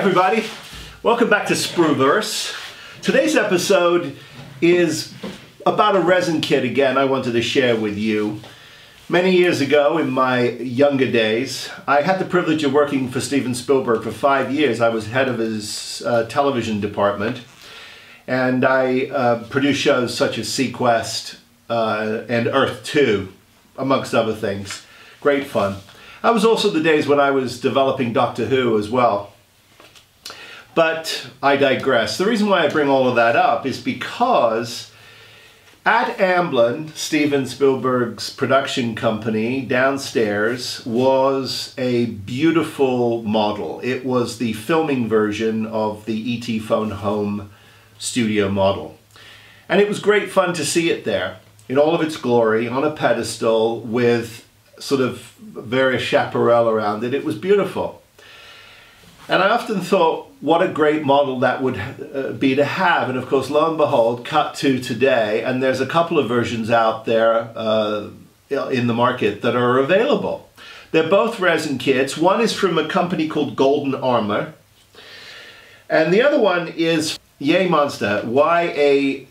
everybody, welcome back to Sprueverse. Today's episode is about a resin kit again I wanted to share with you. Many years ago, in my younger days, I had the privilege of working for Steven Spielberg for 5 years. I was head of his television department, and I produced shows such as Sequest and Earth 2, amongst other things. Great fun. That was also the days when I was developing Doctor Who as well. But I digress. The reason why I bring all of that up is because at Amblin, Steven Spielberg's production company, downstairs was a beautiful model. It was the filming version of the E.T. Phone Home studio model. And it was great fun to see it there in all of its glory on a pedestal with sort of various chaparral around it. It was beautiful. And I often thought, what a great model that would be to have. And of course, lo and behold, cut to today, and there's a couple of versions out there in the market that are available. They're both resin kits. One is from a company called Golden Armor, and the other one is Yay Monster, Y-A-Y,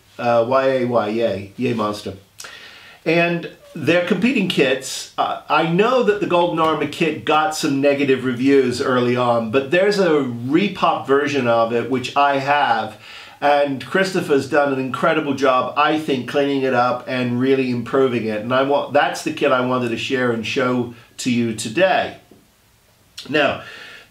Yay Monster. And they're competing kits. I know that the Golden Armor kit got some negative reviews early on, but there's a repop version of it, which I have, and Christopher's done an incredible job, I think, cleaning it up and really improving it. And that's the kit I wanted to share and show to you today. Now,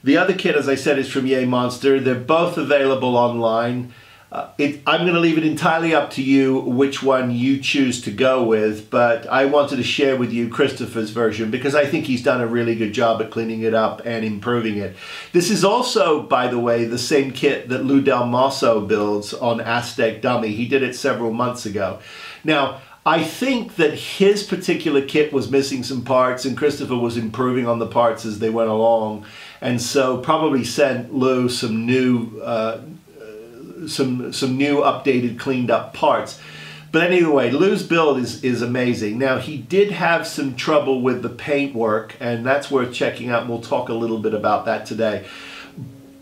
the other kit, as I said, is from Yay Monster. They're both available online. I'm going to leave it entirely up to you which one you choose to go with, but I wanted to share with you Christopher's version because I think he's done a really good job at cleaning it up and improving it. This is also, by the way, the same kit that Lou Del Maso builds on Aztec Dummy. He did it several months ago. Now, I think that his particular kit was missing some parts and Christopher was improving on the parts as they went along, and so probably sent Lou some new some new updated cleaned up parts. But anyway, Lou's build is amazing. Now, he did have some trouble with the paint work, and that's worth checking out, and we'll talk a little bit about that today.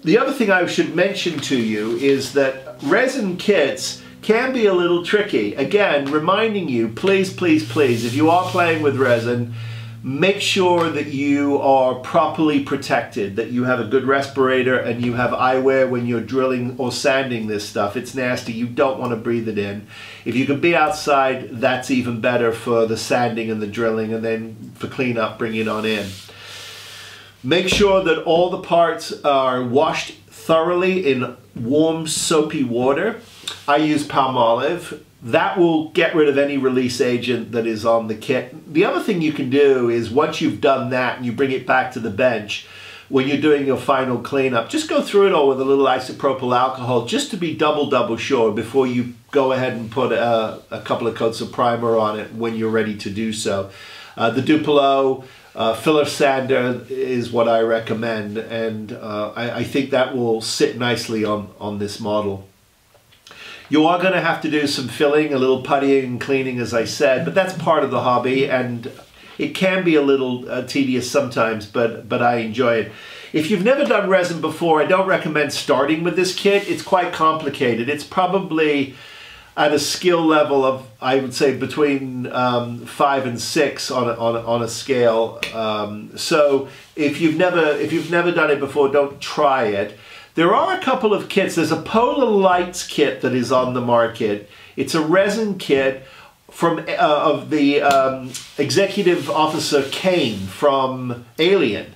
The other thing I should mention to you is that resin kits can be a little tricky. Again, reminding you, please, please, please, if you are playing with resin, make sure that you are properly protected, that you have a good respirator and you have eyewear when you're drilling or sanding this stuff. It's nasty. You don't want to breathe it in. If you can be outside, that's even better for the sanding and the drilling, and then for cleanup, bring it on in. Make sure that all the parts are washed thoroughly in warm, soapy water. I use Palmolive. That will get rid of any release agent that is on the kit. The other thing you can do is once you've done that and you bring it back to the bench, when you're doing your final cleanup, just go through it all with a little isopropyl alcohol just to be double sure before you go ahead and put a couple of coats of primer on it when you're ready to do so. The Duplo filler sander is what I recommend, and I think that will sit nicely on this model. You are going to have to do some filling, a little puttying and cleaning, as I said, but that's part of the hobby, and it can be a little tedious sometimes, but I enjoy it. If you've never done resin before, I don't recommend starting with this kit. It's quite complicated. It's probably at a skill level of, I would say, between 5 and 6 on a scale. So if you've never done it before, don't try it. There are a couple of kits. There's a Polar Lights kit that is on the market. It's a resin kit from of the executive officer Kane from Alien,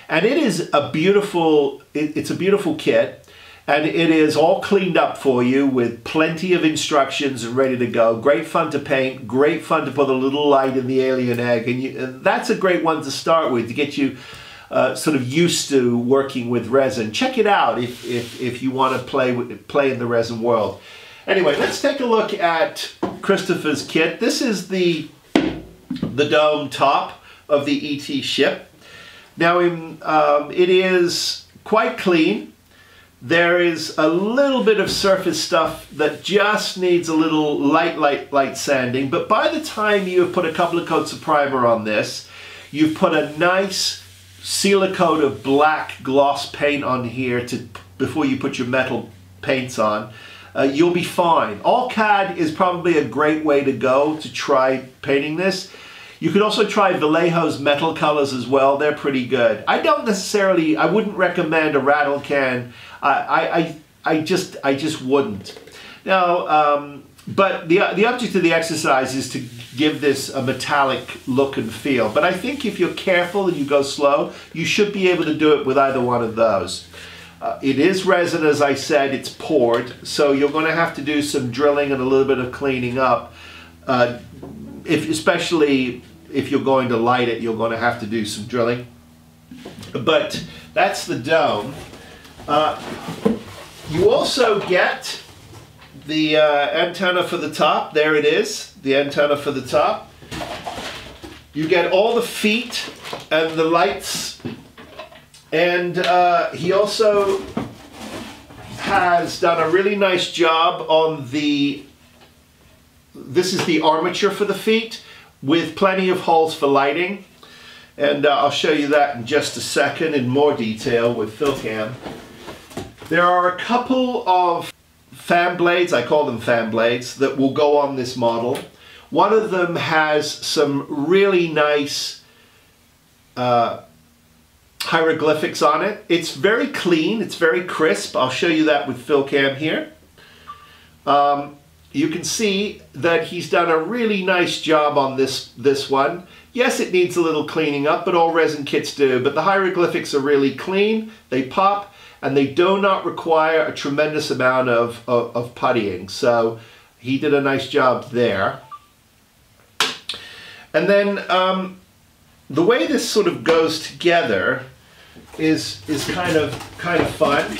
and it is a beautiful. It's a beautiful kit, and it is all cleaned up for you with plenty of instructions and ready to go. Great fun to paint. Great fun to put a little light in the alien egg, and that's a great one to start with to get you sort of used to working with resin. Check it out if you want to play in the resin world. Anyway, let's take a look at Christopher's kit. This is the dome top of the ET ship. Now, it is quite clean. There is a little bit of surface stuff that just needs a little light sanding, but by the time you have put a couple of coats of primer on this, you've put a nice seal a coat of black gloss paint on here to before you put your metal paints on, you'll be fine. All CAD is probably a great way to go to try painting this. You could also try Vallejo's metal colors as well. They're pretty good. I wouldn't recommend a rattle can. I just wouldn't. Now, but the object of the exercise is to give this a metallic look and feel. But I think if you're careful and you go slow, you should be able to do it with either one of those. It is resin, as I said, it's poured, so you're going to have to do some drilling and a little bit of cleaning up. Especially if you're going to light it, you're going to have to do some drilling. But that's the dome. You also get the antenna for the top. There it is, the antenna for the top. You get all the feet and the lights. And he also has done a really nice job on this is the armature for the feet with plenty of holes for lighting. And I'll show you that in just a second in more detail with PhilCam. There are a couple of fan blades, I call them fan blades, that will go on this model. One of them has some really nice hieroglyphics on it. It's very clean, it's very crisp. I'll show you that with PhilCam here. You can see that he's done a really nice job on this one. Yes, it needs a little cleaning up, but all resin kits do. But the hieroglyphics are really clean, they pop, and they do not require a tremendous amount of puttying. So he did a nice job there. And then the way this sort of goes together is kind of fun.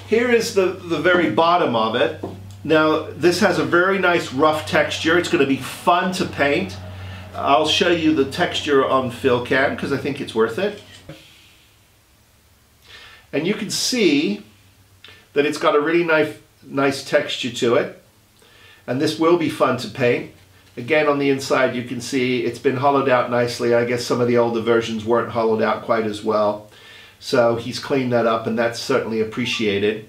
Here is the very bottom of it. Now this has a very nice rough texture. It's going to be fun to paint. I'll show you the texture on PhilCam because I think it's worth it. And you can see that it's got a really nice texture to it. And this will be fun to paint. Again, on the inside you can see it's been hollowed out nicely. I guess some of the older versions weren't hollowed out quite as well. So he's cleaned that up, and that's certainly appreciated.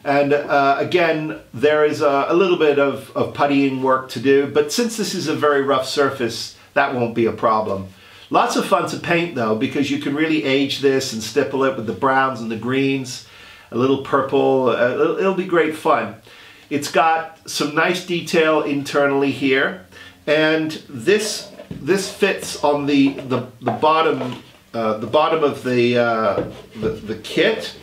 And again, there is a little bit of puttying work to do, but since this is a very rough surface, that won't be a problem. Lots of fun to paint though, because you can really age this and stipple it with the browns and the greens, a little purple. It'll be great fun. It's got some nice detail internally here, and this fits on the bottom of the kit,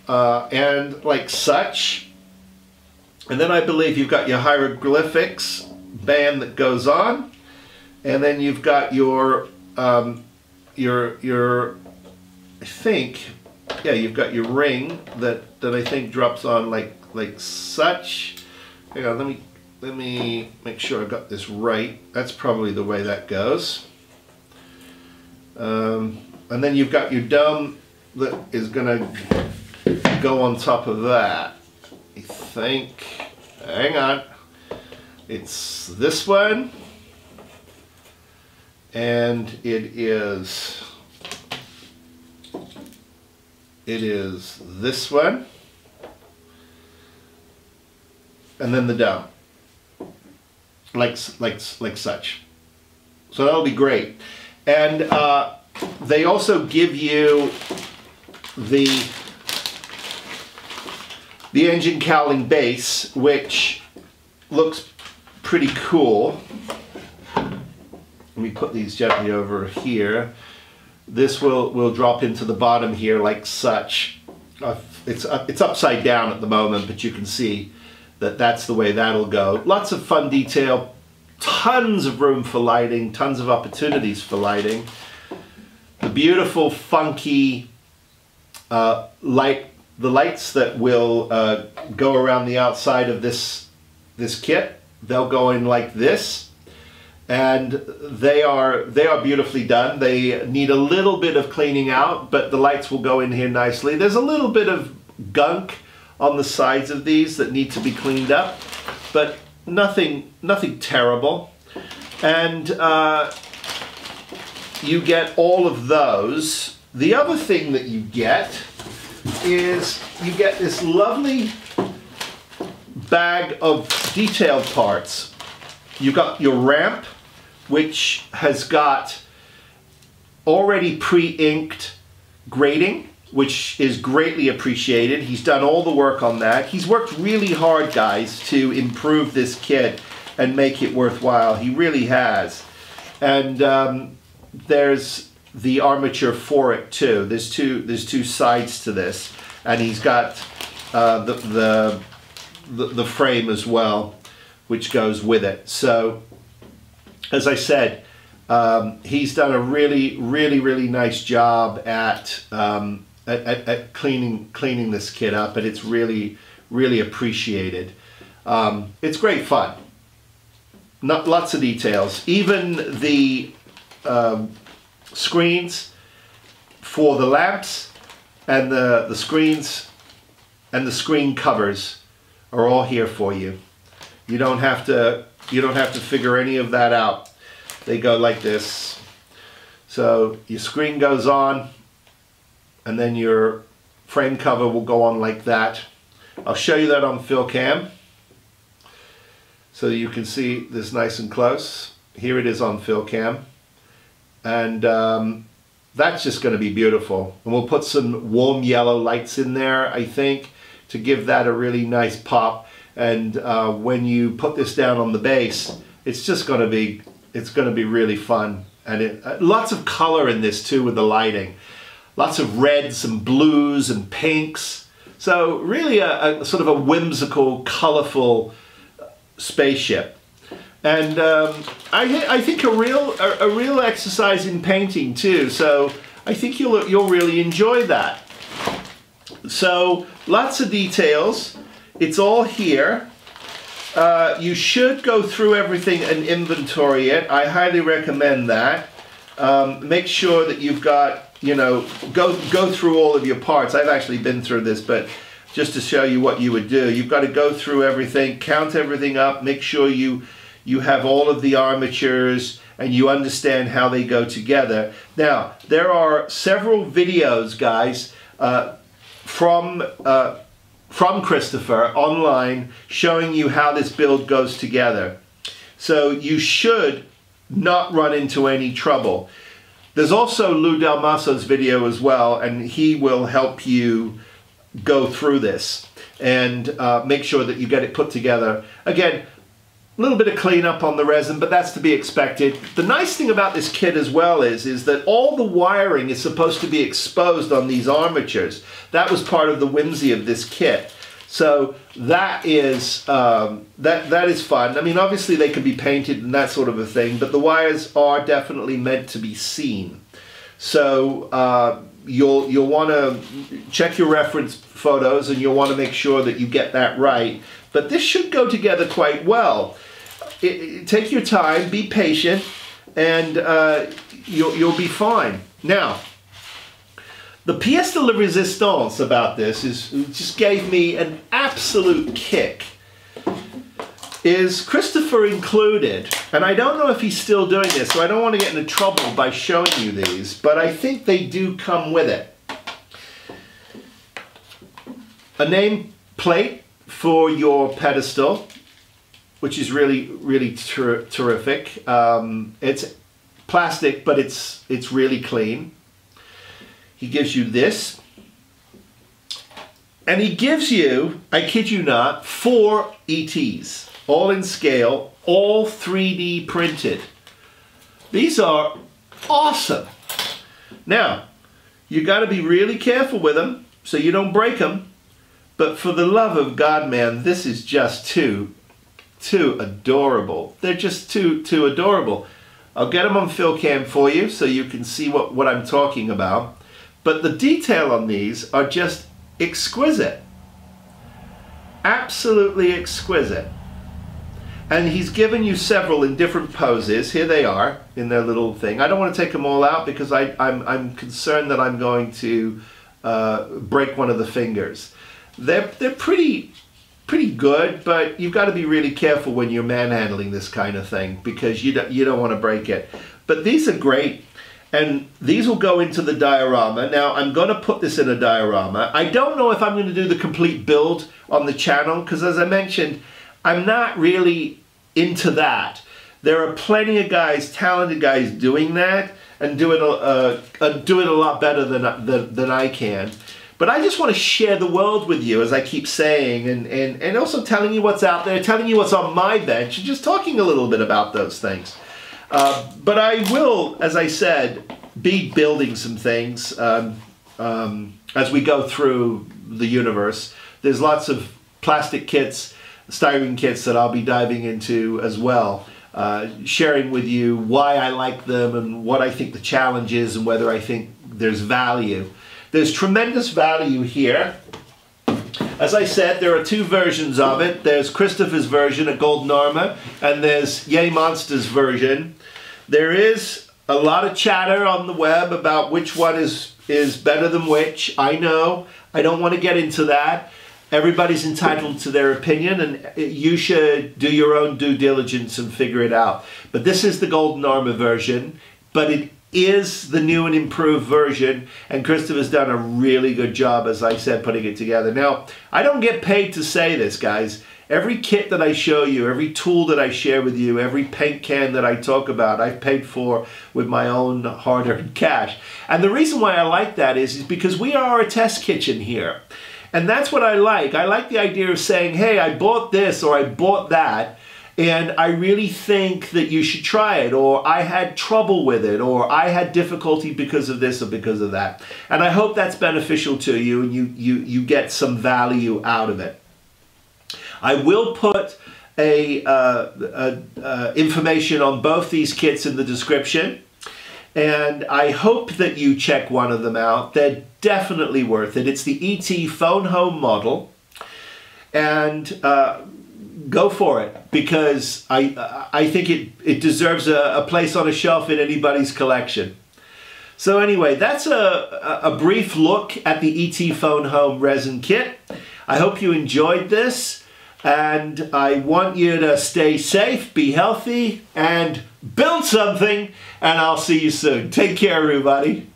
and like such. And then I believe you've got your hieroglyphics band that goes on, and then you've got your I think, yeah, you've got your ring that I think drops on like such. Hang on, let me make sure I got this right. That's probably the way that goes. And then you've got your dome that is going to go on top of that. I think, hang on, it's this one, and it is this one, and then the dome, like such. So that'll be great. And they also give you the engine cowling base, which looks pretty cool. Let me put these gently over here. This will drop into the bottom here like such. It's upside down at the moment, but you can see that that's the way that'll go. Lots of fun detail, tons of room for lighting, tons of opportunities for lighting. The beautiful, funky the lights that will go around the outside of this kit, they'll go in like this, and they are beautifully done. They need a little bit of cleaning out, but the lights will go in here nicely. There's a little bit of gunk on the sides of these that need to be cleaned up, but nothing terrible. And you get all of those. The other thing that you get is you get this lovely bag of detailed parts. You've got your ramp, which has got already pre-inked grading, which is greatly appreciated. He's done all the work on that. He's worked really hard, guys, to improve this kit and make it worthwhile. He really has. And there's the armature for it too. There's two sides to this, and he's got the frame as well, which goes with it. So, as I said, he's done a really nice job at cleaning this kit up, and it's really appreciated. It's great fun. Lots of details. Even the screens for the lamps and the screens and the screen covers are all here for you. You don't have to figure any of that out. They go like this. So your screen goes on, and then your frame cover will go on like that. I'll show you that on PhilCam so you can see this nice and close. Here it is on PhilCam. And that's just going to be beautiful. And we'll put some warm yellow lights in there, I think, to give that a really nice pop. And when you put this down on the base, it's just going to be, really fun. And lots of color in this too with the lighting. Lots of reds and blues and pinks. So really a sort of a whimsical, colorful spaceship. And I think a real exercise in painting too. So I think you'll really enjoy that. So lots of details. It's all here. You should go through everything and inventory it. I highly recommend that. Make sure that you've got, go through all of your parts. I've actually been through this, but just to show you what you would do, you've got to go through everything, count everything up, make sure you have all of the armatures and you understand how they go together. Now, there are several videos, guys, from Christopher online showing you how this build goes together. So you should not run into any trouble. There's also Lou Del Maso's video as well, and he will help you go through this and make sure that you get it put together. Again, a little bit of cleanup on the resin, but that's to be expected. The nice thing about this kit as well is that all the wiring is supposed to be exposed on these armatures. That was part of the whimsy of this kit. So that is that is fun. I mean, obviously they can be painted and that sort of a thing, but the wires are definitely meant to be seen. So you'll want to check your reference photos, and you'll want to make sure that you get that right. But this should go together quite well. Take your time, be patient, and you'll be fine. Now, the pièce de la résistance about this just gave me an absolute kick. Is Christopher included, and I don't know if he's still doing this, so I don't want to get into trouble by showing you these, but I think they do come with it. A name plate for your pedestal, which is really terrific. It's plastic, but it's really clean. He gives you this, and he gives you, I kid you not, 4 ETs, all in scale, all 3D printed. These are awesome. Now, you got to be really careful with them so you don't break them. But for the love of God, man, this is just too adorable. They're just too adorable. I'll get them on PhilCam for you so you can see what I'm talking about. But the detail on these are just exquisite. Absolutely exquisite. And he's given you several in different poses. Here they are in their little thing. I don't want to take them all out because I'm concerned that I'm going to break one of the fingers. They're pretty good, but you've got to be really careful when you're manhandling this kind of thing because you don't want to break it. But these are great, And these will go into the diorama. Now, I'm going to put this in a diorama. I don't know if I'm going to do the complete build on the channel, because as I mentioned, I'm not really into that. There are plenty of guys, talented guys, doing that and doing a lot better than I can. But I just want to share the world with you, as I keep saying, and also telling you what's out there, telling you what's on my bench, and just talking a little bit about those things. But I will, as I said, be building some things as we go through the universe. There's lots of plastic kits, styrene kits that I'll be diving into as well, sharing with you why I like them and what I think the challenge is and whether I think there's value. There's tremendous value here. As I said, there are two versions of it. There's Christopher's version, a golden armor, and there's Yay Monster's version. There is a lot of chatter on the web about which one is better than which. I know. I don't want to get into that. Everybody's entitled to their opinion, and you should do your own due diligence and figure it out. But this is the golden armor version, but it is the new and improved version, and Christopher's done a really good job, as I said, putting it together. Now, I don't get paid to say this, guys. Every kit that I show you, every tool that I share with you, every paint can that I talk about, I've paid for with my own hard-earned cash. And the reason why I like that is because we are a test kitchen here. And that's what I like. I like the idea of saying, hey, I bought this or I bought that, and I really think that you should try it, or I had trouble with it, or I had difficulty because of this or because of that. And I hope that's beneficial to you and you get some value out of it. I will put information on both these kits in the description, and I hope that you check one of them out. They're definitely worth it. It's the ET Phone Home model, and go for it, because I think it deserves a place on a shelf in anybody's collection. So anyway, that's a brief look at the ET Phone Home resin kit. I hope you enjoyed this, and I want you to stay safe, be healthy, and build something, and I'll see you soon. Take care, everybody.